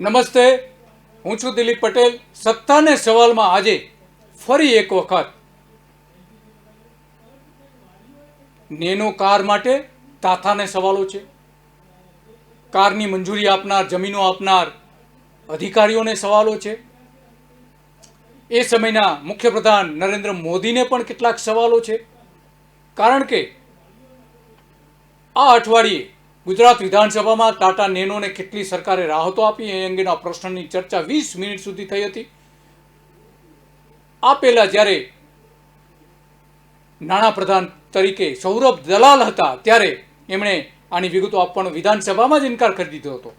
નમસ્તે, હું છું દિલીપ પટેલ. સત્તાને સવાલમાં આજે ફરી એક વખત નેનો કાર માટે તાથાને સવાલો છે. કારની મંજૂરી આપનાર, જમીનો આપનાર અધિકારીઓને સવાલો છે. એ સમયના મુખ્યપ્રધાન નરેન્દ્ર મોદીને પણ કેટલાક સવાલો છે. કારણ કે આ અઠવાડિયે ગુજરાત વિધાનસભામાં ટાટા નેનોને કેટલી સરકારે રાહતો આપી એ અંગેના પ્રશ્નની ચર્ચા 20 મિનિટ સુધી થઈ હતી. આ પહેલા જ્યારે નાણાપ્રધાન તરીકે સૌરભ દલાલ હતા ત્યારે એમણે આની વિગતો આપવાનો વિધાનસભામાં જ ઇનકાર કરી દીધો હતો.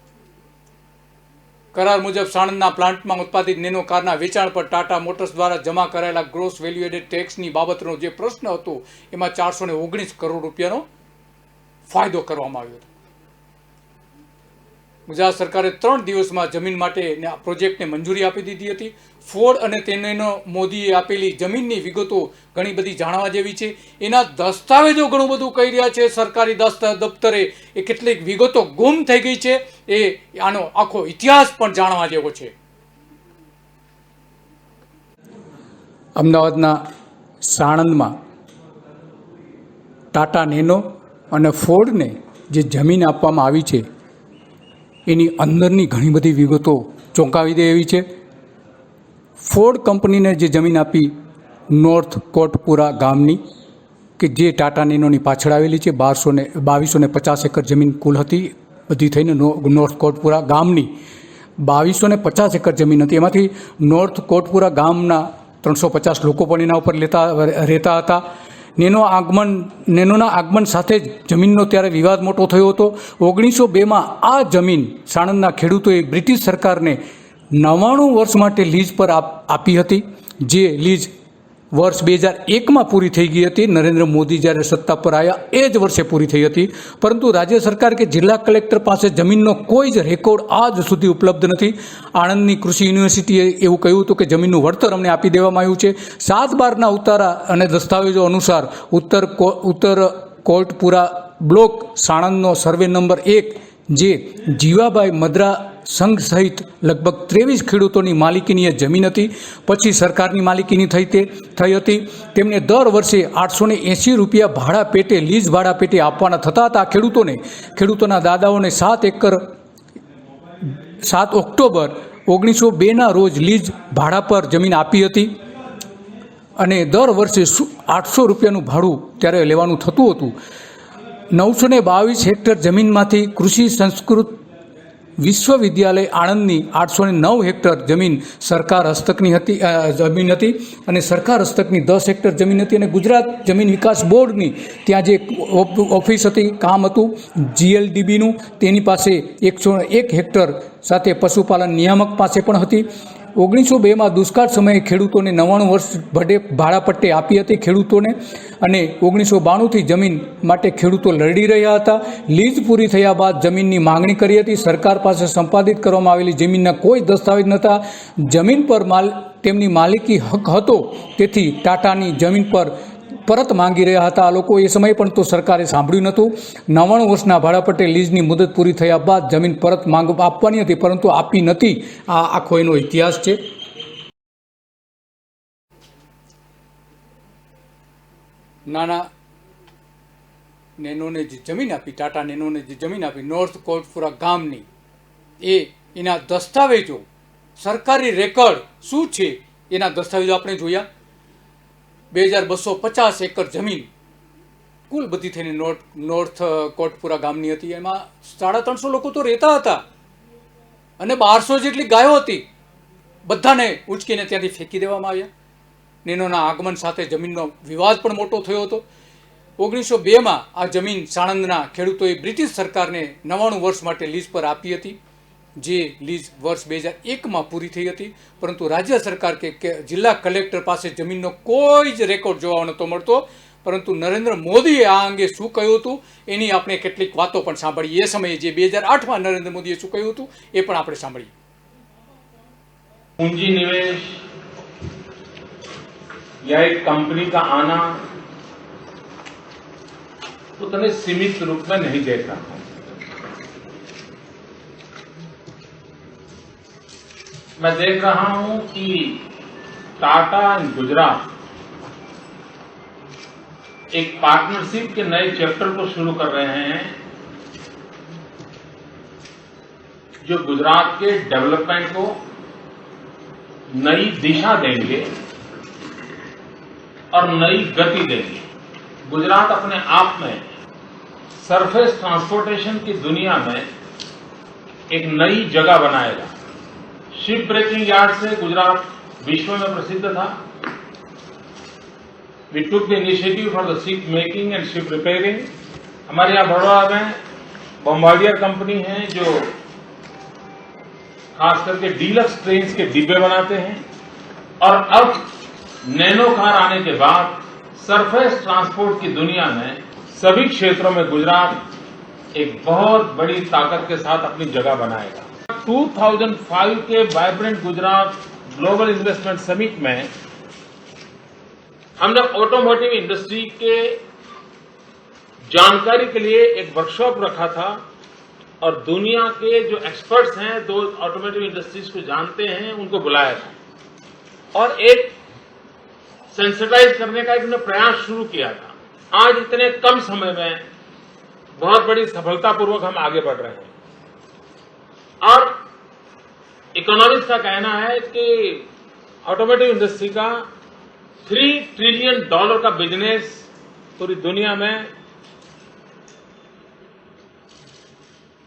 કરાર મુજબ સાણંદના પ્લાન્ટમાં ઉત્પાદિત નેનો કારના વેચાણ પર ટાટા મોટર્સ દ્વારા જમા કરાયેલા ગ્રોસ વેલ્યુ એડેડ ટેક્સની બાબતનો જે પ્રશ્ન હતો એમાં 419 કરોડ રૂપિયાનો ફાયદો કરવામાં આવ્યો હતો. ગુજરાત સરકારે 3 દિવસમાં જમીન માટે પ્રોજેક્ટને મંજૂરી આપી દીધી હતી. ફોર્ડ અને તેનો મોદીએ આપેલી જમીનની વિગતો ઘણી બધી જાણવા જેવી છે. એના દસ્તાવેજો ઘણું બધું કહી રહ્યા છે. સરકારી દફતરે એ કેટલીક વિગતો ગુમ થઈ ગઈ છે. એ આનો આખો ઇતિહાસ પણ જાણવા જેવો છે. અમદાવાદના સાણંદમાં ટાટા નેનો અને ફોર્ડને જે જમીન આપવામાં આવી છે એની અંદરની ઘણી બધી વિગતો ચોંકાવી દે એવી છે. ફોર્ડ કંપનીને જે જમીન આપી નોર્થ કોટપુરા ગામની, કે જે ટાટા નેનોની પાછળ આવેલી છે, 2250 એકર જમીન કુલ હતી. બધી થઈને નોર્થ કોટપુરા ગામની 2250 એકર જમીન હતી. એમાંથી નોર્થ કોટપુરા ગામના 350 લોકો પણ એના ઉપર રહેતા હતા. નેનોના આગમન સાથે જ જમીનનો ત્યારે વિવાદ મોટો થયો હતો. 1902માં આ જમીન સાણંદના ખેડૂતોએ બ્રિટિશ સરકારને 99 વર્ષ માટે લીઝ પર આપી હતી. જે લીઝ વર્ષ 2001માં પૂરી થઈ ગઈ હતી. નરેન્દ્ર મોદી જ્યારે સત્તા પર આવ્યા એ જ વર્ષે પૂરી થઈ હતી. પરંતુ રાજ્ય સરકાર કે જિલ્લા કલેક્ટર પાસે જમીનનો કોઈ જ રેકોર્ડ આજ સુધી ઉપલબ્ધ નથી. આણંદની કૃષિ યુનિવર્સિટીએ એવું કહ્યું હતું કે જમીનનું વળતર અમને આપી દેવામાં આવ્યું છે. 7/12ના ઉતારા અને દસ્તાવેજો અનુસાર ઉત્તર કોટપુરા બ્લોક સાણંદનો સર્વે નંબર 1, જે જીવાભાઈ મદ્રા સંઘ સહિત લગભગ 23 ખેડૂતોની માલિકીની એ જમીન હતી. પછી સરકારની માલિકીની થઈ હતી. તેમને દર વર્ષે 880 રૂપિયા ભાડા પેટે, લીઝ ભાડા પેટે આપવાના થતા હતા. ખેડૂતોના દાદાઓને 7 ઓક્ટોબર 1902ના રોજ લીઝ ભાડા પર જમીન આપી હતી અને દર વર્ષે 800 રૂપિયાનું ભાડું ત્યારે લેવાનું થતું હતું. 922 હેક્ટર જમીનમાંથી કૃષિ સંસ્કૃત વિશ્વવિદ્યાલય આણંદની 809 હેક્ટર જમીન સરકાર હસ્તકની જમીન હતી અને સરકાર હસ્તકની 10 હેક્ટર જમીન હતી. અને ગુજરાત જમીન વિકાસ બોર્ડની ત્યાં જે ઓફિસ હતી, કામ હતું GLDBનું, તેની પાસે 101 હેક્ટર સાથે પશુપાલન નિયામક પાસે પણ હતી. 1902માં દુષ્કાળ સમયે ખેડૂતોને 99 વર્ષ ભાડા પટ્ટે આપી હતી ખેડૂતોને. અને 1992થી જમીન માટે ખેડૂતો લડી રહ્યા હતા. લીઝ પૂરી થયા બાદ જમીનની માંગણી કરી હતી. સરકાર પાસે સંપાદિત કરવામાં આવેલી જમીનના કોઈ દસ્તાવેજ નહોતા. જમીન પર તેમની માલિકી હક હતો, તેથી ટાટાની જમીન પરત માંગી રહ્યા હતા આ લોકો. એ સમયે પણ તો સરકારે સાંભળ્યું નહોતું. 99 વર્ષના ભાડા પટ્ટે લીઝની મુદત પૂરી થયા બાદ જમીન પરત આપવાની હતી, પરંતુ આપી નથી. આ આખો એનો ઇતિહાસ છે. નાના નેનોને જે જમીન આપી, ટાટા નેનોને જે જમીન આપી નોર્થ કોટપુરા ગામની, એના દસ્તાવેજો, સરકારી રેકોર્ડ શું છે એના દસ્તાવેજો આપણે જોયા. 2250 એકર જમીન કુલ બધી થઈને નોર્થ કોટપુરા ગામની હતી. એમાં 350 લોકો તો રહેતા હતા અને 1200 જેટલી ગાયો હતી. બધાને ઉંચકીને ત્યાંથી ફેંકી દેવામાં આવ્યા. નેનોના આગમન સાથે જમીનનો વિવાદ પણ મોટો થયો હતો. 1902માં આ જમીન સાણંદના ખેડૂતોએ બ્રિટિશ સરકારને 99 વર્ષ માટે લીઝ પર આપી હતી. જે લીઝ વર્ષ 2001માં પૂરી થઈ હતી. પરંતુ રાજ્ય સરકાર કે જિલ્લા કલેક્ટર પાસે જમીનનો કોઈ જ રેકોર્ડ જોવા નહોતો મળતો. પરંતુ નરેન્દ્ર મોદીએ આ અંગે શું કહ્યું હતું એની આપણે કેટલીક વાતો પણ સાંભળી. એ સમયે જે 2008માં નરેન્દ્ર મોદીએ શું કહ્યું હતું એ પણ આપણે સાંભળીએ. पूंजी निवेश या एक कंपनी का आना उतने सीमित रूप में नहीं देखा. मैं देख रहा हूं कि टाटा एंड गुजरात एक पार्टनरशिप के नए चैप्टर को शुरू कर रहे हैं जो गुजरात के डेवलपमेंट को नई दिशा देंगे और नई गति देंगे। गुजरात अपने आप में सरफेस ट्रांसपोर्टेशन की दुनिया में एक नई जगह बनाएगा। शिप ब्रेकिंग यार्ड से गुजरात विश्व में प्रसिद्ध था। We took the initiative for the ship making and ship repairing. हमारे यहाँ बड़ौदा में बॉम्बार्डियर कंपनी है जो खास करके डीलक्स ट्रेन्स के डिब्बे बनाते हैं, और अब नैनो कार आने के बाद सरफेस ट्रांसपोर्ट की दुनिया में सभी क्षेत्रों में गुजरात एक बहुत बड़ी ताकत के साथ अपनी जगह बनाएगा। 2005 के vibrant Gujarat global investment summit में हमने ऑटोमोटिव इंडस्ट्री के जानकारी के लिए एक वर्कशॉप रखा था, और दुनिया के जो एक्सपर्ट्स हैं, जो ऑटोमोटिव इंडस्ट्रीज को जानते हैं, उनको बुलाया था और एक सेंसिटाइज करने का एक प्रयास शुरू किया था। आज इतने कम समय में बहुत बड़ी सफलतापूर्वक हम आगे बढ़ रहे हैं, और इकोनॉमिस्ट का कहना है कि ऑटोमोटिव इंडस्ट्री का $3 ट्रिलियन का बिजनेस पूरी दुनिया में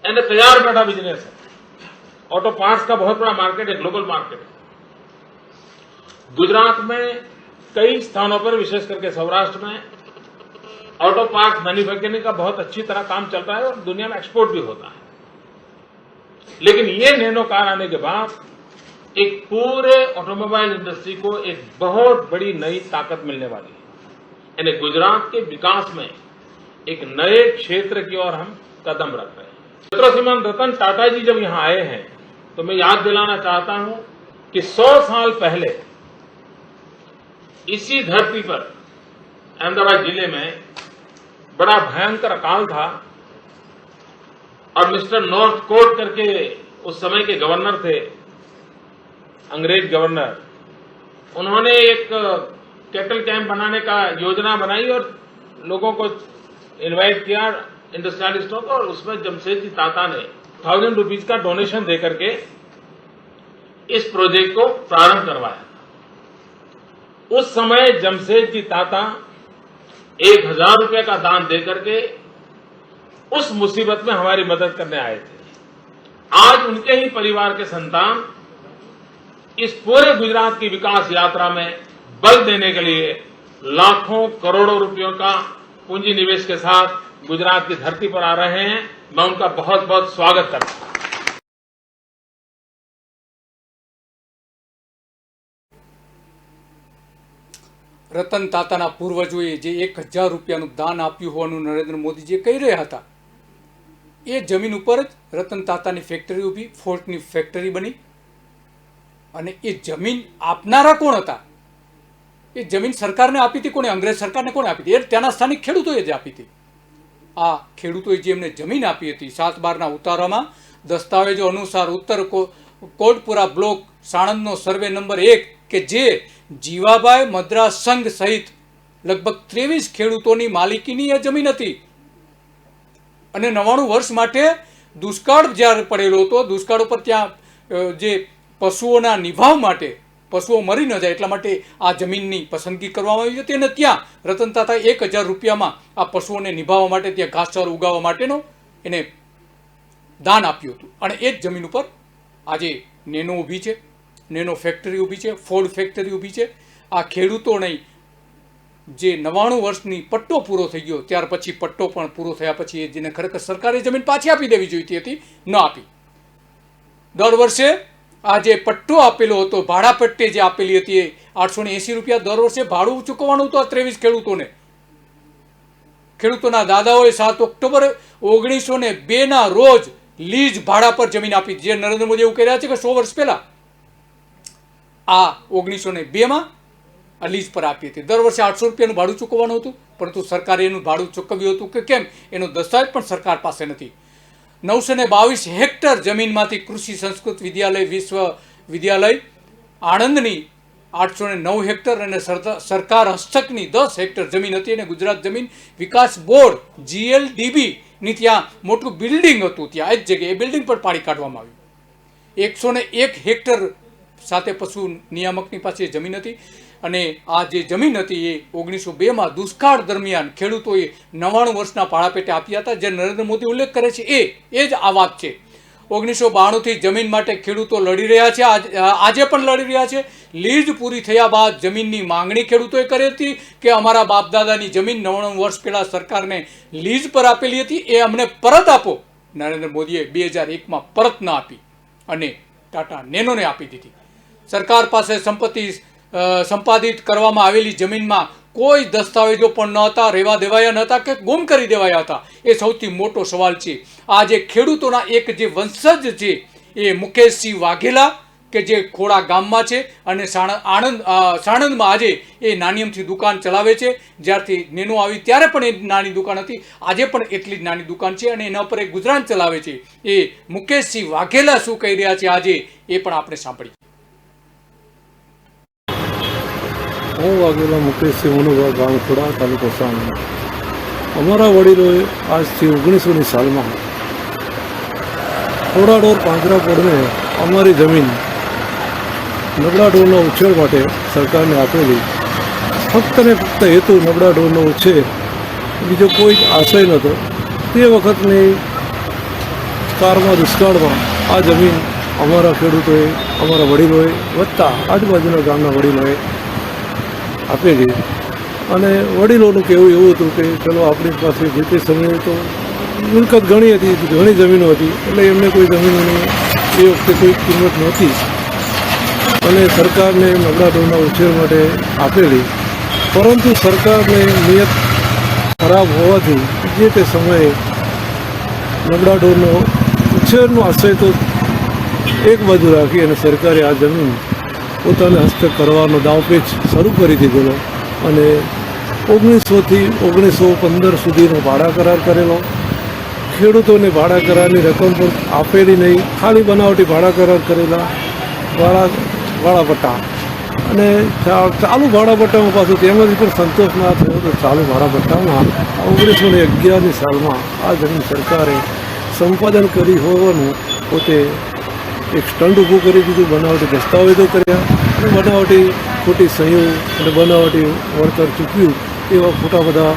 तैयार बैठा बिजनेस है। ऑटो पार्ट्स का बहुत बड़ा मार्केट है, ग्लोबल मार्केट है। गुजरात में कई स्थानों पर, विशेष करके सौराष्ट्र में, ऑटो पार्ट्स मैन्युफैक्चरिंग का बहुत अच्छी तरह काम चल रहा है और दुनिया में एक्सपोर्ट भी होता है। लेकिन ये नैनो कार आने के बाद एक पूरे ऑटोमोबाइल इंडस्ट्री को एक बहुत बड़ी नई ताकत मिलने वाली है। यानी गुजरात के विकास में एक नए क्षेत्र की ओर हम कदम रख रहे हैं। श्रीमान रतन टाटा जी जब यहां आए हैं तो मैं याद दिलाना चाहता हूं कि 100 साल पहले इसी धरती पर अहमदाबाद जिले में बड़ा भयंकर अकाल था, और मिस्टर नॉर्थ कोट करके उस समय के गवर्नर थे, अंग्रेज गवर्नर, उन्होंने एक कैटल कैंप बनाने का योजना बनाई और लोगों को इनवाइट किया, इंडस्ट्रियलिस्टों को, और उसमें जमशेदजी ताता ने 1000 रुपीज का डोनेशन देकर के इस प्रोजेक्ट को प्रारंभ करवाया। उस समय जमशेदजी ताता 1000 रुपये का दान देकर के उस मुसीबत में हमारी मदद करने आए थे। आज उनके ही परिवार के संतान इस पूरे गुजरात की विकास यात्रा में बल देने के लिए लाखों करोड़ों रुपयों का पूंजी निवेश के साथ गुजरात की धरती पर आ रहे हैं। मैं उनका बहुत बहुत स्वागत करता हूं। રતન તાતાના પૂર્વજોએ જે 1000 રૂપિયાનું દાન આપ્યું હોવાનું નરેન્દ્ર મોદીજી કહી રહ્યા હતા, એ જમીન ઉપર જ રતન તાતાની ફેક્ટરી ઊભી, ફોર્ટની ફેક્ટરી બની, અને એ જમીન આપનારા કોણ હતા? એ જમીન સરકારને આપી હતી. કોણે? અંગ્રેજ સરકારને કોણે આપી હતી? એ ત્યાંના સ્થાનિક ખેડૂતોએ જ આપી હતી. આ ખેડૂતોએ જે એમને જમીન આપી હતી, 7/12ના ઉતારામાં દસ્તાવેજો અનુસાર ઉત્તર કોટપુરા બ્લોક સાણંદનો સર્વે નંબર 1 કે જે જીવાભાઈ મદ્રાસ સંઘ સહિત લગભગ 23 ખેડૂતોની માલિકીની એ જમીન હતી. અને 99 વર્ષ માટે દુષ્કાળ જ્યારે પડેલો હતો, દુષ્કાળ ઉપર ત્યાં જે પશુઓના નિભાવ માટે, પશુઓ મરી ન જાય એટલા માટે આ જમીનની પસંદગી કરવામાં આવી હતી, અને ત્યાં રતન તાતા 1000 રૂપિયામાં આ પશુઓને નિભાવવા માટે, ત્યાં ઘાસચારો ઉગાવવા માટેનો એને દાન આપ્યું હતું. અને એ જ જમીન ઉપર આજે નેનો ઊભી છે, નેનો ફેક્ટરી ઊભી છે, ફોર્ડ ફેક્ટરી ઊભી છે. આ ખેડૂતોને જે 99 વર્ષની પટ્ટો પૂરો થઈ ગયો, ત્યાર પછી પટ્ટો પણ પૂરો થયા પછી જેને ખરેખર સરકારે જમીન પાછી આપી દેવી જોઈતી હતી, ન આપી. દર વર્ષે આ જે પટ્ટો આપેલો હતો, ભાડા પટ્ટે જે આપેલી હતી, એ 880 રૂપિયા દર વર્ષે ભાડું ચૂકવવાનું હતું આ 23 ખેડૂતોને. ખેડૂતોના દાદાઓએ 7 ઓક્ટોબર 1902ના રોજ લીઝ ભાડા પર જમીન આપી, જે નરેન્દ્ર મોદી એવું કહી રહ્યા છે કે 100 વર્ષ પહેલા આ 1902માં આ લીઝ પર આપી હતી. દર વર્ષે 800 રૂપિયાનું ભાડું ચૂકવવાનું હતું, પરંતુ સરકારે એનું ભાડું ચૂકવ્યું હતું કે કેમ એનો દસ્તાવેજ પણ સરકાર પાસે નથી. 922 હેક્ટર જમીનમાંથી કૃષિ સંસ્કૃત વિદ્યાલય, વિશ્વ વિદ્યાલય આણંદની 809 હેક્ટર અને સરકાર હસ્તકની 10 હેક્ટર જમીન હતી અને ગુજરાત જમીન વિકાસ બોર્ડ GLDBની ત્યાં મોટું બિલ્ડિંગ હતું, ત્યાં જ જગ્યાએ એ બિલ્ડિંગ પણ પાડી કાઢવામાં આવ્યું. 101 હેક્ટર સાથે પશુ નિયામકની પાસે જમીન હતી અને આ જે જમીન હતી એ 1902માં દુષ્કાળ દરમિયાન ખેડૂતોએ 99 વર્ષના ભાડાપેટે આપ્યા હતા. જે નરેન્દ્ર મોદી ઉલ્લેખ કરે છે એ જ આ વાત છે. 1992થી જમીન માટે ખેડૂતો લડી રહ્યા છે, આજે પણ લડી રહ્યા છે. લીઝ પૂરી થયા બાદ જમીનની માંગણી ખેડૂતોએ કરી હતી કે અમારા બાપદાદાની જમીન 99 વર્ષ પહેલાં સરકારને લીઝ પર આપેલી હતી, એ અમને પરત આપો. નરેન્દ્ર મોદીએ 2001માં પરત ન આપી અને ટાટા નેનોને આપી દીધી. સરકાર પાસે સંપાદિત કરવામાં આવેલી જમીનમાં કોઈ દસ્તાવેજો પણ ન હતા, રહેવા દેવાયા ન હતા કે ગુમ કરી દેવાયા હતા. એ સૌથી મોટો સવાલ છે. આ જે ખેડૂતોના એક જે વંશજ છે એ મુકેશસિંહ વાઘેલા કે જે ખોડા ગામમાં છે અને સાણંદમાં આજે એ નાની અમથી દુકાન ચલાવે છે. જ્યારથી નેનો આવી ત્યારે પણ એ નાની દુકાન હતી, આજે પણ એટલી જ નાની દુકાન છે અને એના પર એ ગુજરાન ચલાવે છે. એ મુકેશસિંહ વાઘેલા શું કહી રહ્યા છે આજે એ પણ આપણે સાંભળીએ. હું વાઘેલા મુકેશસિંહ મનુભા, ગામ ખોડા, તાલુકો સાણંદ. અમારા વડીલોએ આજથી 1900ની સાલમાં ખોડા ઢોર પાંજરા પડને અમારી જમીન નબળા ઢોરનો ઉછેર માટે સરકારને આપેલી. ફક્ત ને ફક્ત હેતુ નબળા ઢોરનો ઉછેર, બીજો કોઈ આશય નહોતો. તે વખતની કાળમાં દુષ્કાળમાં આ જમીન અમારા ખેડૂતોએ, અમારા વડીલોએ વત્તા આજુબાજુના ગામના વડીલોએ આપેલી. અને વડીલોનું કહેવું એવું હતું કે ચલો આપણી પાસે જે તે સમયે તો મિલકત ઘણી હતી, ઘણી જમીનો હતી, એટલે એમને કોઈ જમીનોની એ વખતે કોઈ કિંમત નહોતી અને સરકારને નબળા ઢોરના ઉછેર માટે આપેલી. પરંતુ સરકારને નિયત ખરાબ હોવાથી જે તે સમયે નબળા ઢોરનો ઉછેરનો આશય તો એક બાજુ રાખી અને સરકારે આ જમીન પોતાને હસ્તક કરવાનો દાવપેચ શરૂ કરી દીધેલો અને 1900થી 1915 સુધીનો ભાડા કરાર કરેલો. ખેડૂતોને ભાડા કરારની રકમ પણ આપેલી નહીં, ખાલી બનાવટી ભાડા કરાર કરેલા, ભાડાપટ્ટા. અને ચાલુ ભાડાપટ્ટામાં પાછું તેમાંથી પણ સંતોષ ના થયો તો ચાલુ ભાડાપટ્ટામાં 1911ની સાલમાં આ જમીન સરકારે સંપાદન કરી હોવાનું પોતે એક સ્ટન્ટ ઊભું કરી દીધું. બનાવટી દસ્તાવેજો કર્યા અને બનાવટી ખોટી સહીઓ અને બનાવટી વળતર ચૂક્યું એવા ખોટા બધા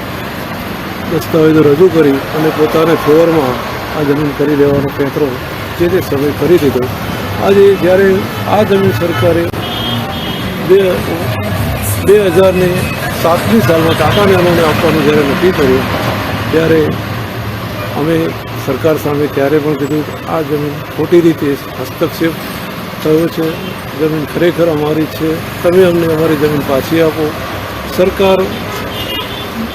દસ્તાવેજો રજૂ કરી અને પોતાને ફેવરમાં આ જમીન કરી દેવાનો પેંતરો જે તે સમય કરી દીધો. આજે જ્યારે આ જમીન સરકારે 2007ની સાલમાં ટાટા નેનોને આપવાનું જ્યારે નક્કી કર્યું ત્યારે અમે સરકાર સામે ત્યારે પણ કીધું આ જમીન ખોટી રીતે હસ્તક્ષેપ થયો છે, જમીન ખરેખર અમારી છે, તમે અમને અમારી જમીન પાછી આપો. સરકાર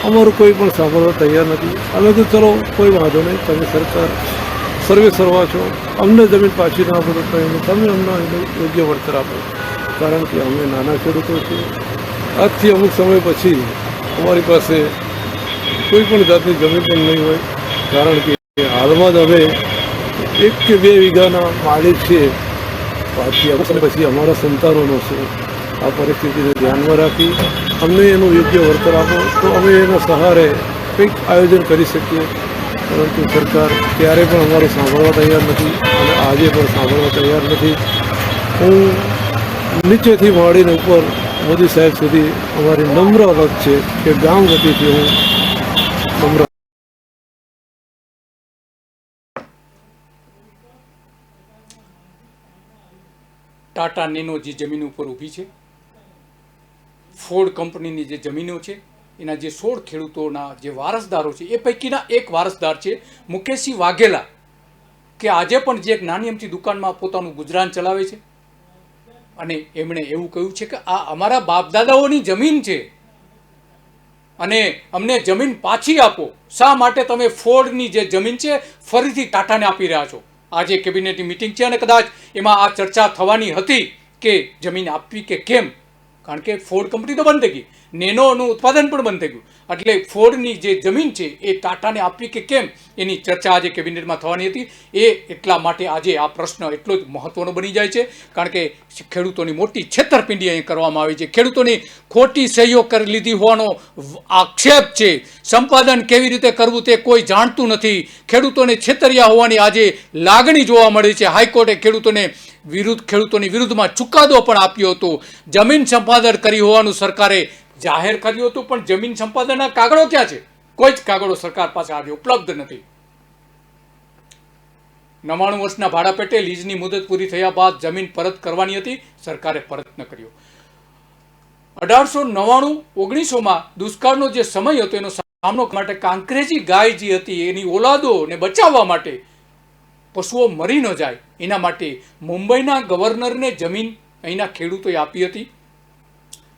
અમારું કોઈ પણ સાંભળવા તૈયાર નથી. અમે તો ચલો કોઈ વાંધો નહીં, તમે સરકાર સર્વે સર્વા છો, અમને જમીન પાછી ના આપો તો તમે અમને યોગ્ય વળતર આપો. કારણ કે અમે નાના ખેડૂતો છીએ. આજથી અમુક સમય પછી અમારી પાસે કોઈ પણ જાતની જમીન પણ નહીં હોય, કારણ કે હાલમાં જ અમે 1 કે 2 વીઘાના માલિક છીએ. પાછી અમુક સમય પછી અમારા સંતાનોનો છે. આ પરિસ્થિતિને ધ્યાનમાં રાખી અમને એનું યોગ્ય વળતર આપો તો અમે એના સહારે કંઈક આયોજન કરી શકીએ. પરંતુ સરકાર ત્યારે પણ અમારું સાંભળવા તૈયાર નથી અને આજે પણ સાંભળવા તૈયાર નથી. હું નીચેથી માંડીને ઉપર મોદી સાહેબ સુધી અમારી નમ્ર અરજ છે કે ગામ વતીથી હું નમ્ર. ટાટા નેનો જે જમીન ઉપર ઊભી છે, ફોર્ડ કંપનીની જે જમીનો છે, એના જે 16 ખેડૂતોના જે વારસદારો છે એ પૈકીના એક વારસદાર છે મુકેશસિંહ વાઘેલા, કે આજે પણ જે એક નાની અમથી દુકાનમાં પોતાનું ગુજરાન ચલાવે છે. અને એમણે એવું કહ્યું છે કે આ અમારા બાપદાદાઓની જમીન છે અને અમને જમીન પાછી આપો. શા માટે તમે ફોર્ડની જે જમીન છે ફરીથી ટાટાને આપી રહ્યા છો? આજે કેબિનેટની મિટિંગ છે અને કદાચ એમાં આ ચર્ચા થવાની હતી કે જમીન આપવી કે કેમ, કારણ કે ફોર્ડ કંપની તો બંધ થઈ ગઈ, નેનોનું ઉત્પાદન પણ બંધ થઈ ગયું એટલે ફોર્ડની જે જમીન છે એ ટાટાને આપવી કે કેમ એની ચર્ચા આજે કેબિનેટમાં થવાની હતી. એ એટલા માટે આજે આ પ્રશ્ન એટલો જ મહત્વનો બની જાય છે, કારણ કે ખેડૂતોની મોટી છેતરપિંડી અહીં કરવામાં આવી છે. ખેડૂતોની ખોટી સહીઓ કરી લીધી હોવાનો આક્ષેપ છે. સંપાદન કેવી રીતે કરવું તે કોઈ જાણતું નથી. ખેડૂતોને છેતર્યા હોવાની આજે લાગણી જોવા મળે છે. હાઈકોર્ટે ખેડૂતોની વિરુદ્ધમાં ચુકાદો પણ આપ્યો હતો. જમીન સંપાદન કરી હોવાનું સરકારે જાહેર કર્યું હતું, પણ જમીન સંપાદનના કાગળો ક્યાં છે? કોઈ જ કાગળો સરકાર પાસે આજે ઉપલબ્ધ નથી. 99 વર્ષના ભાડા પેટે લીઝની મુદત પૂરી થયા બાદ જમીન પરત કરવાની હતી, સરકારે પરત ન કર્યો. 1899-1900માં દુષ્કાળનો જે સમય હતો એનો સામનો માટે કાંકરેજી ગાય જે હતી એની ઓલાદોને બચાવવા માટે, પશુઓ મરી ન જાય એના માટે મુંબઈના ગવર્નરને જમીન અહીંના ખેડૂતોએ આપી હતી.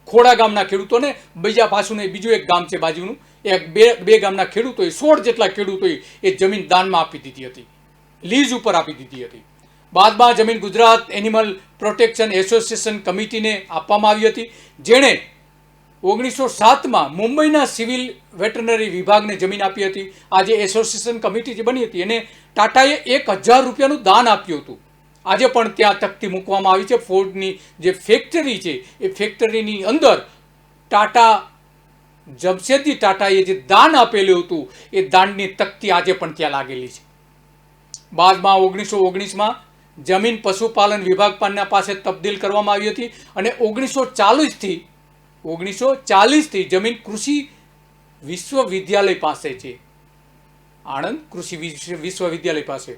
ખોડા ગામના ખેડૂતોને, બીજા પાછું બીજું એક ગામ છે બાજુનું, બે ગામના ખેડૂતોએ 16 જેટલા ખેડૂતોએ એ જમીન દાનમાં આપી દીધી હતી, લીઝ ઉપર આપી દીધી હતી. બાદમાં જમીન ગુજરાત એનિમલ પ્રોટેક્શન એસોસિએશન કમિટીને આપવામાં આવી હતી, જેણે 1907માં મુંબઈના સિવિલ વેટરનરી વિભાગને જમીન આપી હતી. આજે એસોસિએશન કમિટી જે બની હતી એને ટાટાએ 1000 રૂપિયાનું દાન આપ્યું હતું. આજે પણ ત્યાં તકતી મૂકવામાં આવી છે. ફોર્ડની જે ફેક્ટરી છે એ ફેક્ટરીની અંદર જમશેદજી ટાટાએ જે દાન આપેલું હતું એ દાનની તકતી આજે પણ ત્યાં લાગેલી છે. બાદમાં 1919માં જમીન પશુપાલન વિભાગ પાસે તબદીલ કરવામાં આવી હતી અને 1940થી જમીન કૃષિ વિશ્વવિદ્યાલય પાસે છે. આણંદ કૃષિ વિશ્વવિદ્યાલય પાસે.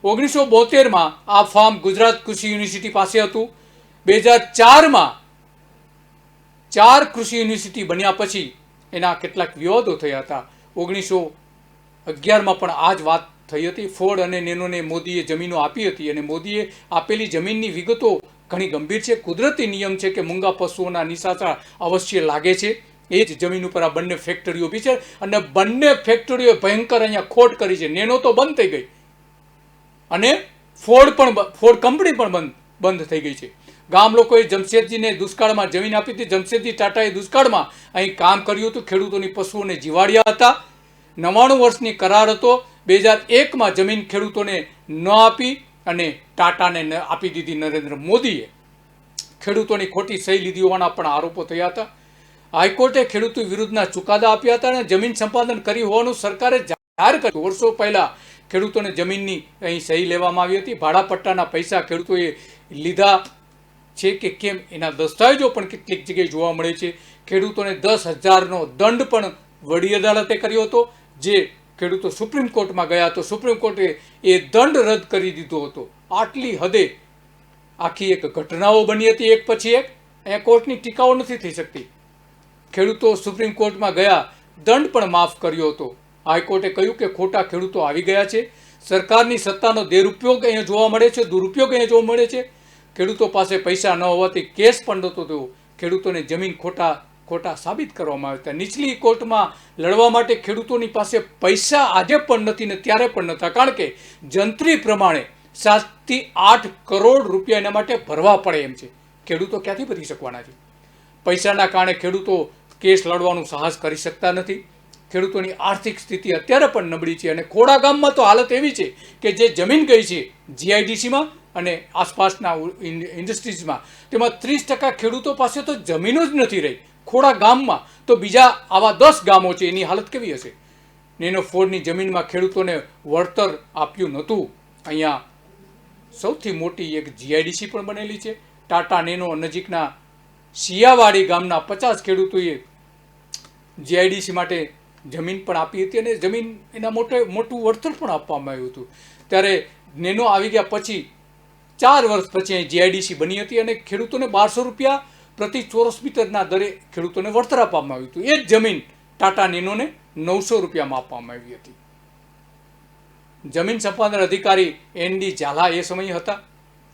1972માં આ ફાર્મ ગુજરાત કૃષિ યુનિવર્સિટી પાસે હતું. 2004માં 4 કૃષિ યુનિવર્સિટી બન્યા પછી એના કેટલાક વિવાદો થયા હતા. 1911માં પણ આ જ વાત થઈ હતી. ફોર્ડ અને નેનોને મોદીએ જમીનો આપી હતી અને મોદીએ આપેલી જમીનની વિગતો ઘણી ગંભીર છે. કુદરતી નિયમ છે કે મૂંગા પશુઓના નિશાચા અવશ્ય લાગે છે. એ જ જમીન ઉપર આ બંને ફેક્ટરીઓ બી છે અને બંને ફેક્ટરીઓ ભયંકર અહીંયા ખોટ કરી છે. નેનો તો બંધ થઈ ગઈ અને ફોર્ડ કંપની પણ બંધ થઈ ગઈ છે. ગામ લોકોએ જમશેદજીને દુષ્કાળમાં જમીન આપી હતી. જમશેદજી ટાટાએ દુષ્કાળમાં અહીં કામ કર્યું હતું, ખેડૂતોની પશુઓને જીવાડ્યા હતા. 99 વર્ષની કરાર હતો. 2001માં જમીન ખેડૂતોને ન આપી અને ટાટાને આપી દીધી નરેન્દ્ર મોદીએ. ખેડૂતોની ખોટી સહી લીધી હોવાના પણ આરોપો થયા હતા. હાઈકોર્ટે ખેડૂતો વિરુદ્ધના ચુકાદા આપ્યા હતા અને જમીન સંપાદન કરી હોવાનું સરકારે જાહેર કર્યું. વર્ષો પહેલા ખેડૂતોને જમીનની અહીં સહી લેવામાં આવી હતી. ભાડા પટ્ટાના પૈસા ખેડૂતોએ લીધા છે કે કેમ એના દસ્તાવેજો પણ કેટલીક જગ્યાએ જોવા મળે છે. ખેડૂતોને 10,000નો દંડ પણ વડી અદાલતે કર્યો હતો. જે ખેડૂતો સુપ્રીમ કોર્ટમાં ગયા તો સુપ્રીમ કોર્ટે એ દંડ રદ કરી દીધો હતો. આટલી હદે આખી એક ઘટનાઓ બની હતી એક પછી એક. અહીંયા કોર્ટની ટીકાઓ નથી થઈ શકતી. ખેડૂતો સુપ્રીમ કોર્ટમાં ગયા, દંડ પણ માફ કર્યો હતો. હાઈકોર્ટે કહ્યું કે ખોટા ખેડૂતો આવી ગયા છે. સરકારની સત્તાનો દુરુપયોગ અહીંયા જોવા મળે છે, દુરુપયોગ અહીંયા જોવા મળે છે. ખેડૂતો પાસે પૈસા ન હોવાથી કેસ પણ નહોતો થયો. ખેડૂતોને જમીન ખોટા સાબિત કરવામાં આવ્યા હતા. નીચલી કોર્ટમાં લડવા માટે ખેડૂતોની પાસે પૈસા આજે પણ નથી ને ત્યારે પણ નહોતા, કારણ કે જંત્રી પ્રમાણે 7 થી 8 કરોડ રૂપિયા એના માટે ભરવા પડે એમ છે. ખેડૂતો ક્યાંથી ભરી શકવાના છે? પૈસાના કારણે ખેડૂતો કેસ લડવાનું સાહસ કરી શકતા નથી. ખેડૂતોની આર્થિક સ્થિતિ અત્યારે પણ નબળી છે અને ખોડા ગામમાં તો હાલત એવી છે કે જે જમીન ગઈ છે જીઆઈડીસીમાં અને આસપાસના ઇન્ડસ્ટ્રીઝમાં, તેમાં 30% ખેડૂતો પાસે તો જમીનો જ નથી રહી. ખોડા ગામમાં તો બીજા આવા 10 ગામો છે, એની હાલત કેવી હશે? નેનો ફોર્ડની જમીનમાં ખેડૂતોને વળતર આપ્યું નહોતું. અહીંયા સૌથી મોટી એક જીઆઈડીસી પણ બનેલી છે. ટાટા નેનો નજીકના શિયાવાડી ગામના 50 ખેડૂતોએ જીઆઈડીસી માટે જમીન પણ આપી હતી અને જમીન એના મોટું વળતર પણ આપવામાં આવ્યું હતું. ત્યારે નેનો આવી ગયા પછી 4 વર્ષ પછી અહીં જીઆઈડીસી બની હતી અને ખેડૂતોને 1200 રૂપિયા પ્રતિ ચોરસ મીટરના દરે ખેડૂતોને વળતર આપવામાં આવ્યું હતું. એ જ જમીન ટાટા નેનોને 900 રૂપિયામાં આપવામાં આવી હતી. જમીન સંપાદન અધિકારી એનડી ઝાલા એ સમયે હતા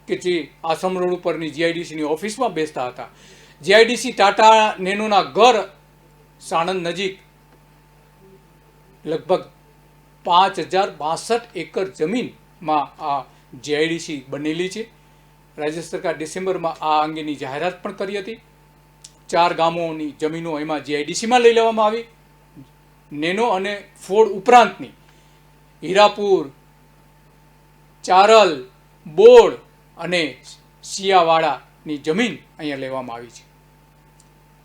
કે જે આસમ રોડ ઉપરની જીઆઈડીસીની ઓફિસમાં બેસતા હતા. જીઆઈડીસી ટાટા નેનોના ઘર સાણંદ નજીક લગભગ 5062 એકર જમીનમાં આ જીઆઈડીસી બનેલી છે. રાજ્ય સરકાર ડિસેમ્બરમાં આ અંગેની જાહેરાત પણ કરી હતી. 4 ગામોની જમીનો એમાં જીઆઈડીસીમાં લઈ લેવામાં આવી. નેનો અને ફોર્ડ ઉપરાંતની હીરાપુર, ચારલ, બોડ અને શિયાવાડાની જમીન અહીંયા લેવામાં આવી છે.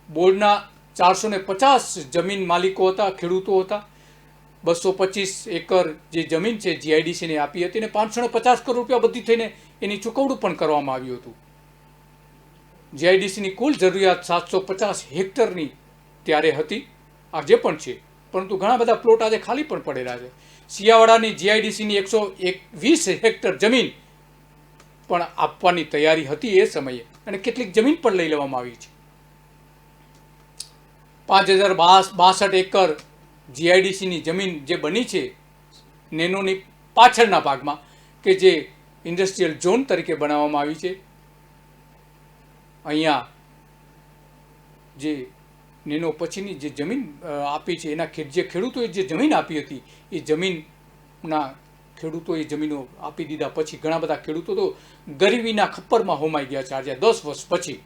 બોર્ડના 450 જમીન માલિકો હતા, ખેડૂતો હતા. 225 એકર જે જમીન છે જીઆઈડીસીને આપી હતી અને 550 કરોડ રૂપિયા બધી થઈને એની ચૂકવણું પણ કરવામાં આવ્યું હતું. જીઆઈડીસીની કુલ જરૂરિયાત 750 હેક્ટરની ત્યારે હતી, આજે પણ છે, પરંતુ ઘણા બધા પ્લોટ આજે ખાલી પણ પડેલા છે. શિયાવાડાની જીઆઈડીસીની 120 હેક્ટર જમીન પણ આપવાની તૈયારી હતી એ સમયે, અને કેટલીક જમીન પણ લઈ લેવામાં આવી છે. 5062 એકર જીઆઈડીસીની જમીન જે બની છે નેનોની પાછળના ભાગમાં, કે જે ઇન્ડસ્ટ્રીયલ ઝોન તરીકે બનાવવામાં આવી છે. અહીંયા જે નેનો પછીની જે જમીન આપી છે એના જે ખેડૂતોએ જે જમીન આપી હતી એ જમીનના ખેડૂતોએ જમીનો આપી દીધા પછી ઘણા બધા ખેડૂતો તો ગરીબીના ખપ્પરમાં હોમાઈ ગયા છે આજે 10 વર્ષ પછી.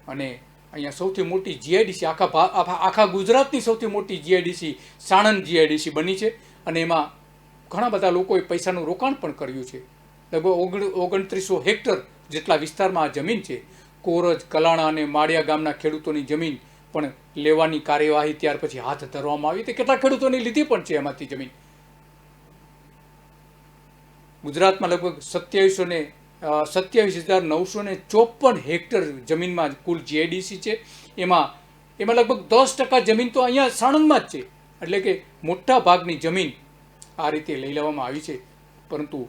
અને અહીંયા સૌથી મોટી જીઆઈડીસી આખા ગુજરાતની સૌથી મોટી જીઆઈડીસી સાણંદ જીઆઈડીસી બની છે, અને એમાં ઘણા બધા લોકોએ પૈસાનું રોકાણ પણ કર્યું છે. લગભગ 2900 હેક્ટર જેટલા વિસ્તારમાં આ જમીન છે. કોરજ, કલાણા અને માળિયા ગામના ખેડૂતોની જમીન પણ લેવાની કાર્યવાહી ત્યાર પછી હાથ ધરવામાં આવી. તે કેટલા ખેડૂતોની લીધી પણ છે એમાંથી જમીન. ગુજરાતમાં લગભગ 27,954 હેક્ટર જમીનમાં કુલ જીઆઈડીસી છે. એમાં લગભગ 10% જમીન તો અહીંયા સાણંદમાં જ છે. એટલે કે મોટા ભાગની જમીન આ રીતે લઈ લેવામાં આવી છે. પરંતુ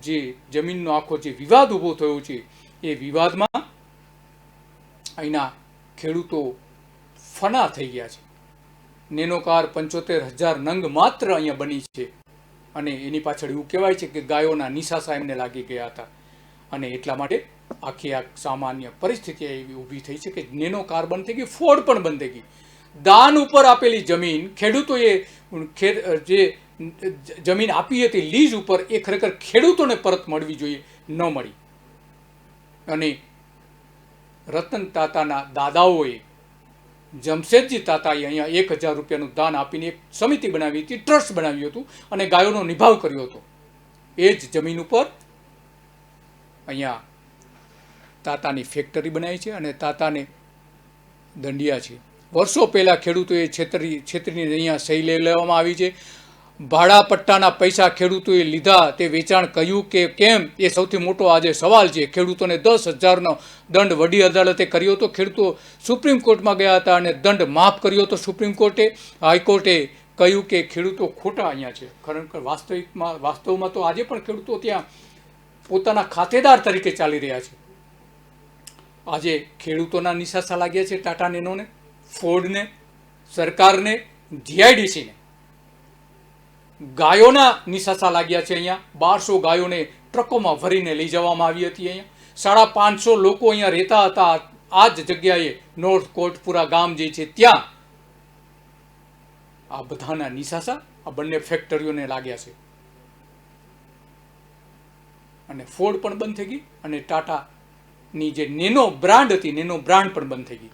જે જમીનનો આખો જે વિવાદ ઊભો થયો છે એ વિવાદમાં અહીંના ખેડૂતો ફના થઈ ગયા છે. નેનો કાર 75,000 નંગ માત્ર અહીંયા બની છે, અને એની પાછળ એવું કહેવાય છે કે ગાયોના નિશાસા એમને લાગી ગયા હતા, અને એટલા માટે આખી આ સામાન્ય પરિસ્થિતિ એવી ઊભી થઈ છે કે નેનો કાર બંધ થઈ ગઈ, ફોર્ડ પણ બંધ થઈ ગઈ. દાન ઉપર આપેલી જમીન ખેડૂતોએ જે જમીન આપી હતી લીઝ ઉપર, એ ખરેખર ખેડૂતોને પરત મળવી જોઈએ, ન મળી. અને રતન તાતાના દાદાઓએ, જમશેદજી તાતાએ અહીંયા 1,000 રૂપિયાનું દાન આપીને એક સમિતિ બનાવી હતી, ટ્રસ્ટ બનાવ્યું હતું, અને ગાયોનો નિભાવ કર્યો હતો. એ જ જમીન ઉપર અહીંયા તાતાની ફેક્ટરી બનાવી છે અને તાતાને દંડિયા છે. વર્ષો પહેલાં ખેડૂતોએ છેતરીને અહીંયા સહી લઈ લેવામાં આવી છે. ભાડા પટ્ટાના પૈસા ખેડૂતોએ લીધા, તે વેચાણ કર્યું કે કેમ, એ સૌથી મોટો આજે સવાલ છે. ખેડૂતોને 10,000નો દંડ વડી અદાલતે કર્યો હતો. ખેડૂતો સુપ્રીમ કોર્ટમાં ગયા હતા અને દંડ માફ કર્યો હતો સુપ્રીમ કોર્ટે. હાઈકોર્ટે કહ્યું કે ખેડૂતો ખોટા અહીંયા છે. ખરેખર વાસ્તવમાં તો આજે પણ ખેડૂતો ત્યાં પોતાના ખાતેદાર તરીકે ચાલી રહ્યા છે. આજે ખેડૂતોના નિશાસા લાગ્યા છે ટાટા નેનોને, ફોર્ડને, સરકારને, જીઆઈડીસીને. ગાયોના નિશાસા લાગ્યા છે. અહીંયા 1200 ગાયોને ટ્રકોમાં ભરીને લઈ જવામાં આવી હતી. અહીંયા 550 લોકો અહીંયા રહેતા હતા. આ જ જગ્યાએ નોર્થ કોટપુરા ગામ જે છે ત્યાં આ બધાના નિશાસા આ બંને ફેક્ટરીઓને લાગ્યા છે. અને ફોર્ડ પણ બંધ થઈ ગઈ, અને ટાટાની જે નેનો બ્રાન્ડ હતી, નેનો બ્રાન્ડ પણ બંધ થઈ ગઈ.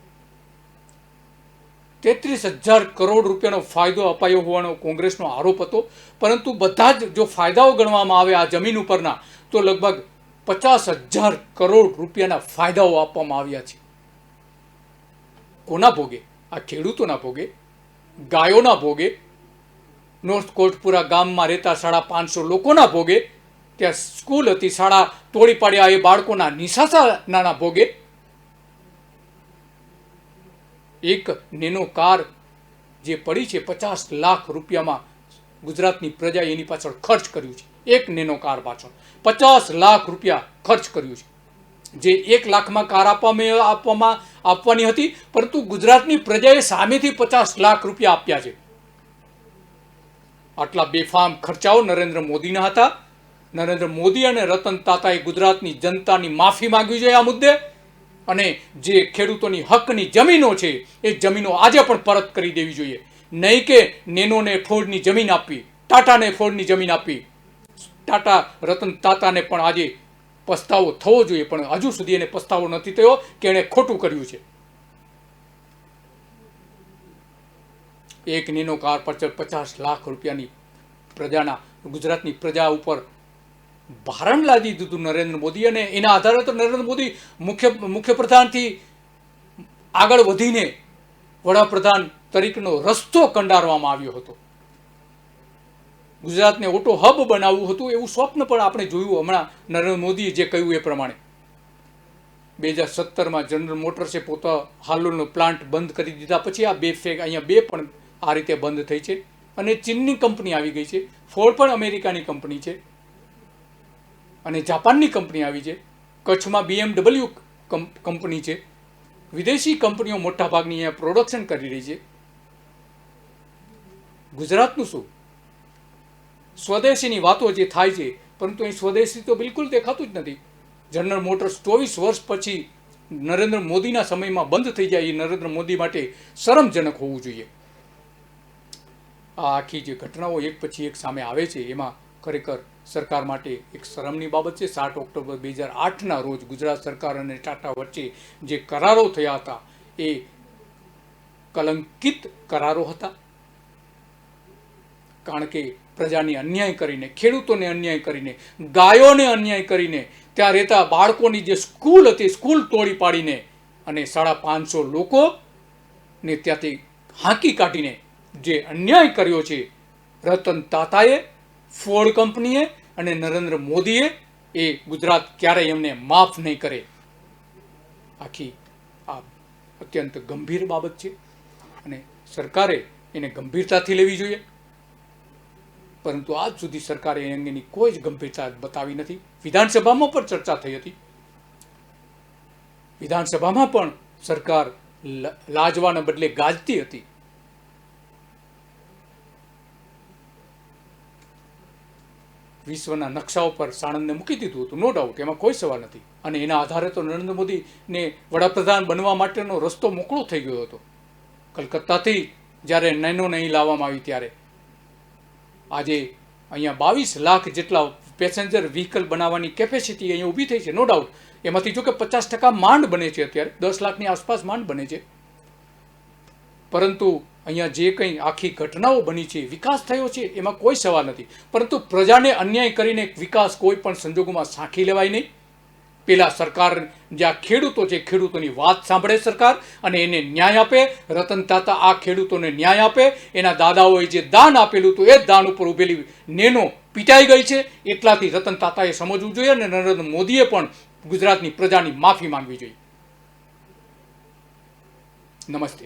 33,000 કરોડ રૂપિયાનો ફાયદો અપાયો હોવાનો કોંગ્રેસનો આરોપ હતો, પરંતુ બધા જ જો ફાયદાઓ ગણવામાં આવે આ જમીન ઉપરના, તો લગભગ 50,000 કરોડ રૂપિયાના ફાયદાઓ આપવામાં આવ્યા છે. કોના ભોગે? આ ખેડૂતોના ભોગે, ગાયોના ભોગે, નોર્થ કોટપુરા ગામમાં રહેતા 550 લોકોના ભોગે, ત્યાં સ્કૂલ હતી, શાળા તોડી પાડ્યા એ બાળકોના નિશાસાના ભોગે. એક નેનો કાર જે પડી છે 50 લાખ રૂપિયામાં ગુજરાતની પ્રજાએ એની પાછળ ખર્ચ કર્યું છે. એક નેનો કાર પાછળ 50 લાખ રૂપિયા ખર્ચ કર્યું છે. જે 1 લાખમાં કાર આપવાની હતી, પરંતુ ગુજરાતની પ્રજાએ સામેથી 50 લાખ રૂપિયા આપ્યા છે. આટલા બેફામ ખર્ચાઓ નરેન્દ્ર મોદીના હતા. નરેન્દ્ર મોદી અને રતન તાતાએ ગુજરાતની જનતાની માફી માંગવી જોઈએ આ મુદ્દે, અને જે ખેડૂતોની હકની જમીનો છે એ જમીનો આજે પણ પરત કરી દેવી જોઈએ. નહીં કે નેનોને ફોર્ડની જમીન આપવી, ટાટાને ફોર્ડની જમીન આપવી. ટાટા રતન તાતાને પણ આજે પસ્તાવો થવો જોઈએ, પણ હજુ સુધી એને પસ્તાવો નથી થયો કે એણે ખોટું કર્યું છે. એક નેનો કાર પાછળ 50 લાખ રૂપિયાની પ્રજાના ગુજરાતની પ્રજા ઉપર ભારણ લાદી દીધું નરેન્દ્ર મોદી, અને એના આધારે તો નરેન્દ્ર મોદી મુખ્યપ્રધાનથી આગળ વધીને વડાપ્રધાન તરીકેનો રસ્તો કંડારવામાં આવ્યો હતો. ગુજરાતને ઓટો હબ બનાવવું હતું એવું સ્વપ્ન પણ આપણે જોયું. હમણાં નરેન્દ્ર મોદીએ જે કહ્યું એ પ્રમાણે 2017માં જનરલ મોટર્સે પોતા હાલોલનો પ્લાન્ટ બંધ કરી દીધા પછી આ અહીંયા બે પણ આ રીતે બંધ થઈ છે, અને ચીનની કંપની આવી ગઈ છે. ફોર્ડ પણ અમેરિકાની કંપની છે, અને જાપાનની કંપની આવી છે. કચ્છમાં BMW કંપની છે. વિદેશી કંપનીઓ મોટાભાગની અહીંયા પ્રોડક્શન કરી રહી છે. ગુજરાતનું શું? સ્વદેશીની વાતો જે થાય છે, પરંતુ અહીં સ્વદેશી તો બિલકુલ દેખાતું જ નથી. જનરલ મોટર્સ 24 વર્ષ પછી નરેન્દ્ર મોદીના સમયમાં બંધ થઈ જાય એ નરેન્દ્ર મોદી માટે શરમજનક હોવું જોઈએ. આ આખી જે ઘટનાઓ એક પછી એક સામે આવે છે એમાં ખરેખર સરકાર માટે એક શરમની બાબત છે. 7 ઓક્ટોબર 2008ના રોજ ગુજરાત સરકાર અને ટાટા વચ્ચે જે કરારો થયા હતા એ કલંકિત કરારો હતા, કારણ કે પ્રજાને અન્યાય કરીને, ખેડૂતોને અન્યાય કરીને, ગાયોને અન્યાય કરીને, ત્યાં રહેતા બાળકોની જે સ્કૂલ હતી સ્કૂલ તોડી પાડીને અને 550 લોકોને ત્યાંથી હાંકી કાઢીને જે અન્યાય કર્યો છે રતન તાતાએ, ફોર્ડ કંપનીએ અને નરેન્દ્ર મોદીએ, એ ગુજરાત ક્યારેય એમને માફ નહીં કરે. આખી આ અત્યંત ગંભીર બાબત છે અને સરકારે એને ગંભીરતાથી લેવી જોઈએ, પરંતુ આજ સુધી સરકારે એ અંગેની કોઈ જ ગંભીરતા બતાવી નથી. વિધાનસભામાં પણ ચર્ચા થઈ હતી. વિધાનસભામાં પણ સરકાર લાજવાના બદલે ગાજતી હતી. વિશ્વના નકશાઓ પર સાણંદને મૂકી દીધું હતું, નો ડાઉટ, એમાં કોઈ સવાલ નથી. અને એના આધારે તો નરેન્દ્ર મોદીને વડાપ્રધાન બનવા માટેનો રસ્તો મોકળો થઈ ગયો હતો. કલકત્તાથી જ્યારે નેનો નહીં લાવવામાં આવી ત્યારે આજે અહીંયા 22 લાખ જેટલા પેસેન્જર વ્હીકલ બનાવવાની કેપેસિટી અહીંયા ઊભી થઈ છે, નો ડાઉટ. એમાંથી જો કે 50% માંડ બને છે, અત્યારે 10 લાખની આસપાસ માંડ બને છે. પરંતુ અહીંયા જે કંઈ આખી ઘટનાઓ બની છે, વિકાસ થયો છે, એમાં કોઈ સવાલ નથી. પરંતુ પ્રજાને અન્યાય કરીને વિકાસ કોઈ પણ સંજોગોમાં સાંખી લેવાય નહીં. પેલા સરકાર જ્યાં ખેડૂતો છે, ખેડૂતોની વાત સાંભળે સરકાર અને એને ન્યાય આપે. રતન તાતા આ ખેડૂતોને ન્યાય આપે. એના દાદાઓએ જે દાન આપેલું હતું એ દાન ઉપર ઉભેલી નેનો પીટાઈ ગઈ છે. એટલાથી રતન તાતાએ સમજવું જોઈએ અને નરેન્દ્ર મોદીએ પણ ગુજરાતની પ્રજાની માફી માંગવી જોઈએ. નમસ્તે.